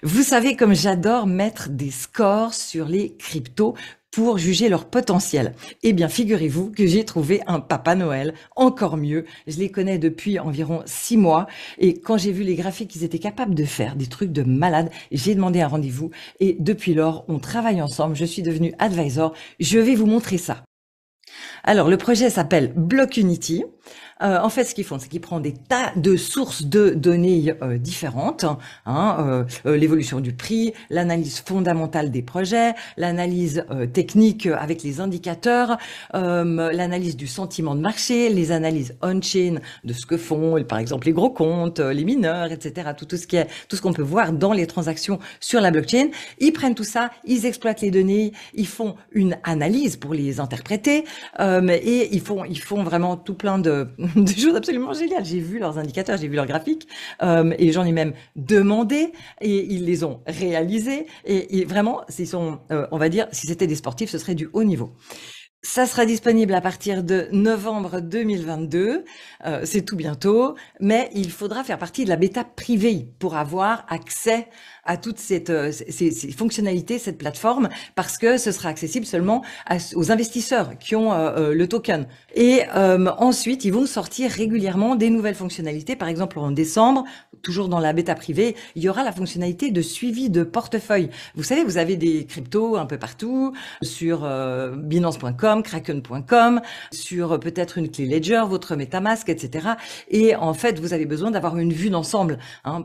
Vous savez comme j'adore mettre des scores sur les cryptos pour juger leur potentiel. Eh bien, figurez-vous que j'ai trouvé un Papa Noël, encore mieux. Je les connais depuis environ 6 mois et quand j'ai vu les graphiques qu'ils étaient capables de faire, des trucs de malade, j'ai demandé un rendez-vous et depuis lors, on travaille ensemble. Je suis devenue advisor. Je vais vous montrer ça. Alors, le projet s'appelle Blockunity. En fait, ce qu'ils font, c'est qu'ils prennent des tas de sources de données différentes, l'évolution du prix, l'analyse fondamentale des projets, l'analyse technique avec les indicateurs, l'analyse du sentiment de marché, les analyses on-chain de ce que font, par exemple, les gros comptes, les mineurs, etc. Tout ce qu'on peut voir dans les transactions sur la blockchain. Ils prennent tout ça, ils exploitent les données, ils font une analyse pour les interpréter, et ils font vraiment tout plein de des choses absolument géniales. J'ai vu leurs indicateurs, j'ai vu leurs graphiques, et j'en ai même demandé, et ils les ont réalisés. Et vraiment, ils sont, on va dire, si c'était des sportifs, ce serait du haut niveau. Ça sera disponible à partir de novembre 2022, c'est tout bientôt, mais il faudra faire partie de la bêta privée pour avoir accès à toutes ces fonctionnalités, cette plateforme, parce que ce sera accessible seulement aux investisseurs qui ont le token. Et ensuite, ils vont sortir régulièrement des nouvelles fonctionnalités. Par exemple, en décembre, toujours dans la bêta privée, il y aura la fonctionnalité de suivi de portefeuille. Vous savez, vous avez des cryptos un peu partout, sur Binance.com, Kraken.com, sur peut-être une clé Ledger, votre MetaMask, etc. Et en fait, vous avez besoin d'avoir une vue d'ensemble,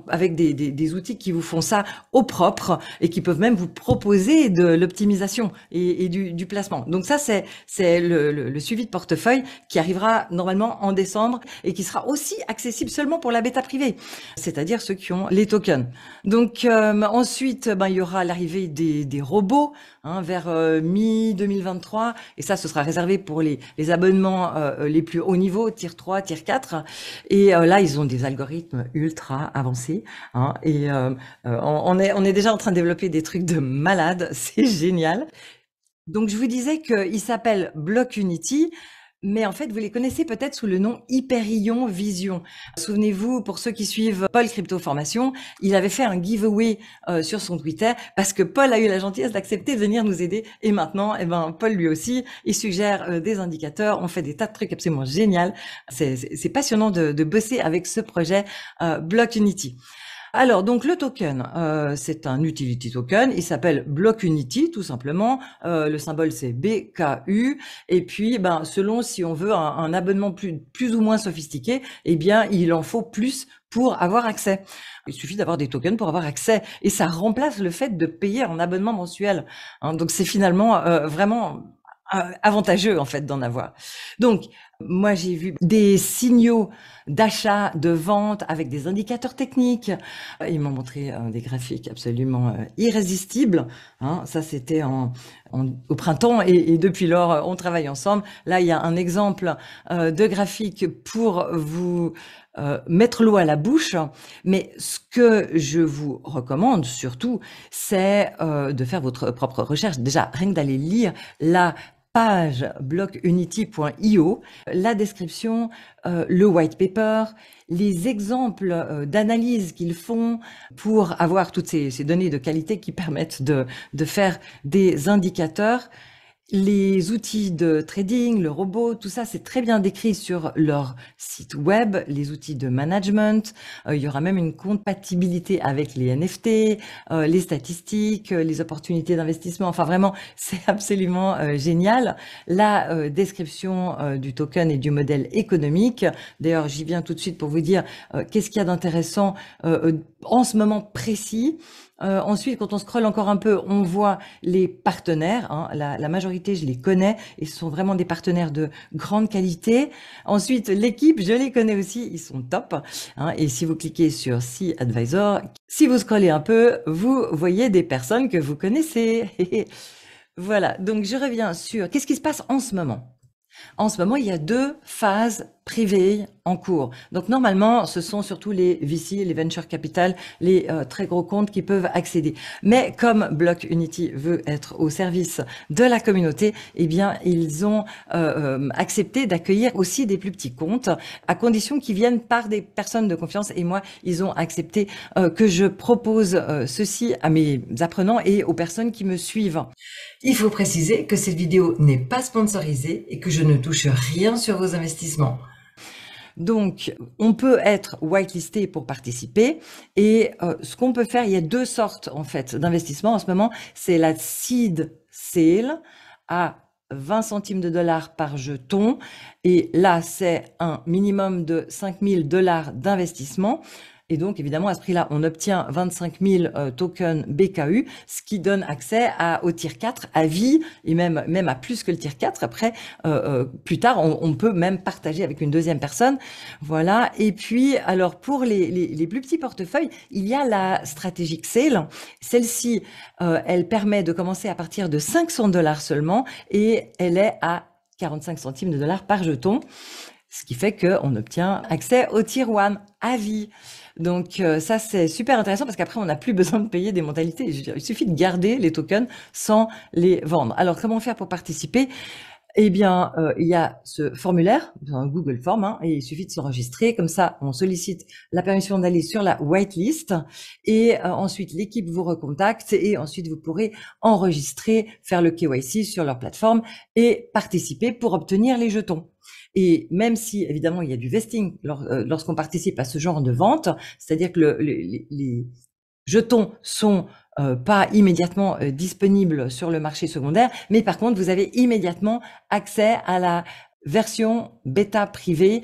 avec des outils qui vous font ça au propre et qui peuvent même vous proposer de l'optimisation et du placement. Donc ça, c'est le suivi de portefeuille qui arrivera normalement en décembre et qui sera aussi accessible seulement pour la bêta privée, c'est-à-dire ceux qui ont les tokens. Donc ensuite, il y aura l'arrivée des robots vers mi-2023, et ça, ce sera réservé pour les abonnements les plus hauts niveaux, tier 3, tier 4. Et là, ils ont des algorithmes ultra avancés, et on est déjà en train de développer des trucs de malade, c'est génial. Donc je vous disais qu'il s'appelle Blockunity, mais en fait, vous les connaissez peut-être sous le nom Hyperion Vision. Souvenez-vous, pour ceux qui suivent Paul Crypto Formation, il avait fait un giveaway sur son Twitter parce que Paul a eu la gentillesse d'accepter de venir nous aider. Et maintenant, Paul lui aussi, il suggère des indicateurs. On fait des tas de trucs absolument géniaux. C'est passionnant de bosser avec ce projet Blockunity. Alors, donc le token, c'est un utility token. Il s'appelle Blockunity, tout simplement. Le symbole, c'est BKU. Et puis, selon si on veut un abonnement plus ou moins sophistiqué, eh bien, il en faut plus pour avoir accès. Il suffit d'avoir des tokens pour avoir accès. Et ça remplace le fait de payer un abonnement mensuel. Donc, c'est finalement vraiment avantageux, en fait, d'en avoir. Donc, moi, j'ai vu des signaux d'achat, de vente avec des indicateurs techniques. Ils m'ont montré des graphiques absolument irrésistibles. Ça, c'était au printemps et depuis lors, on travaille ensemble. Là, il y a un exemple de graphique pour vous mettre l'eau à la bouche. Mais ce que je vous recommande surtout, c'est de faire votre propre recherche. Déjà, rien que d'aller lire la page blockunity.io, la description, le white paper, les exemples d'analyse qu'ils font pour avoir toutes ces données de qualité qui permettent de faire des indicateurs. Les outils de trading, le robot, tout ça, c'est très bien décrit sur leur site web, les outils de management. Il y aura même une compatibilité avec les NFT, les statistiques, les opportunités d'investissement. Enfin, vraiment, c'est absolument génial. La description du token et du modèle économique. D'ailleurs, j'y viens tout de suite pour vous dire qu'est-ce qu'il y a d'intéressant en ce moment précis. Ensuite, quand on scrolle encore un peu, on voit les partenaires. La majorité, je les connais et ce sont vraiment des partenaires de grande qualité. Ensuite, l'équipe, je les connais aussi, ils sont top. Et si vous cliquez sur See Advisor, si vous scrollez un peu, vous voyez des personnes que vous connaissez. Voilà, donc je reviens sur qu'est-ce qui se passe en ce moment. En ce moment, il y a 2 phases privées en cours. Donc normalement, ce sont surtout les VC, les venture capital, les très gros comptes qui peuvent accéder. Mais comme Block Unity veut être au service de la communauté, eh bien ils ont accepté d'accueillir aussi des plus petits comptes, à condition qu'ils viennent par des personnes de confiance. Et moi, ils ont accepté que je propose ceci à mes apprenants et aux personnes qui me suivent. Il faut préciser que cette vidéo n'est pas sponsorisée et que je ne touche rien sur vos investissements. Donc, on peut être whitelisté pour participer et ce qu'on peut faire, il y a deux sortes en fait d'investissement en ce moment, c'est la seed sale à 20 centimes de dollars par jeton et là, c'est un minimum de 5 000 $ d'investissement. Et donc, évidemment, à ce prix-là, on obtient 25 000 tokens BKU, ce qui donne accès au tier 4 à vie, et même à plus que le tier 4. Après, plus tard, on peut même partager avec une deuxième personne. Voilà. Et puis, alors, pour les plus petits portefeuilles, il y a la Strategic Sale. Celle-ci, elle permet de commencer à partir de 500 $ seulement, et elle est à 45 centimes de dollars par jeton. Ce qui fait qu'on obtient accès au Tier 1 à vie. Donc ça, c'est super intéressant parce qu'après, on n'a plus besoin de payer des mentalités. Il suffit de garder les tokens sans les vendre. Alors, comment faire pour participer ? Eh bien, il y a ce formulaire, un Google Form, hein, et il suffit de s'enregistrer. Comme ça, on sollicite la permission d'aller sur la whitelist et ensuite, l'équipe vous recontacte et ensuite, vous pourrez enregistrer, faire le KYC sur leur plateforme et participer pour obtenir les jetons. Et même si, évidemment, il y a du vesting lorsqu'on participe à ce genre de vente, c'est-à-dire que les jetons sont pas immédiatement disponibles sur le marché secondaire, mais par contre, vous avez immédiatement accès à la version bêta privée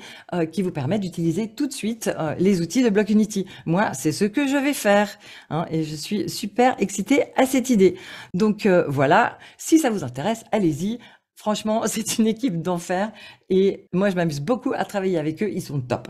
qui vous permet d'utiliser tout de suite les outils de Block Unity. Moi, c'est ce que je vais faire hein, et je suis super excitée à cette idée. Donc voilà, si ça vous intéresse, allez-y. Franchement, c'est une équipe d'enfer et moi, je m'amuse beaucoup à travailler avec eux. Ils sont top.